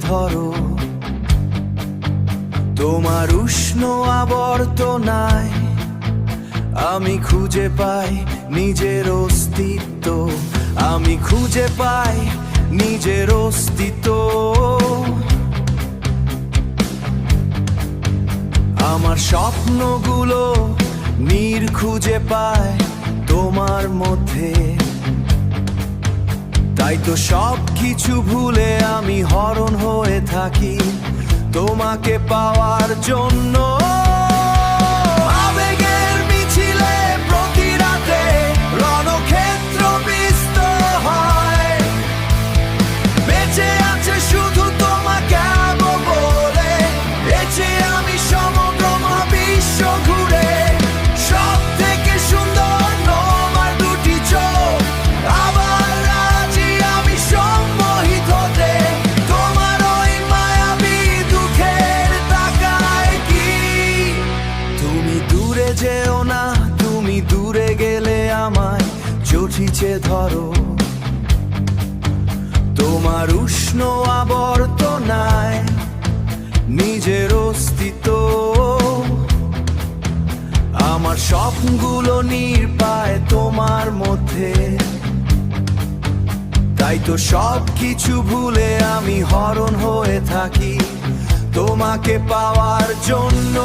ধরো। তোমার উষ্ণ আবর্তনায় আমি খুঁজে পাই নিজের অস্তিত্ব, আমি খুঁজে পাই নিজের অস্তিত্ব। আমার স্বপ্নগুলো নীড় খুঁজে পায় তোমার মধ্যে, তাই তো সব কিছু ভুলে আমি হরণ হয়ে থাকি তোমাকে পাওয়ার জন্য। আবেগের মিছিলে প্রতি রাতে রণক্ষেত্র বিস্তর হয়, বেঁচে আছে শুধু তোমাকে বলে। বেঁচে আমি সমগ্র মহাবিশ্ব ঘুরে, সব থেকে সুন্দর তোমার দুটি চোখ। আবার রাজি আমি সম্মোহিত হতে তোমার ওই মায়াবী দুঃখের তাকায় কি। তুমি দূরে যেও না, তুমি দূরে গেলে আমায় জড়িয়ে ধরো। তোমার উষ্ণ আবর্তনায় নিজের অস্তিত্ব, আমার স্বপ্নগুলো নীড় পায় তোমার মধ্যে, তাই তো সব কিছু ভুলে আমি হরণ হয়ে থাকি তোমাকে পাওয়ার জন্য।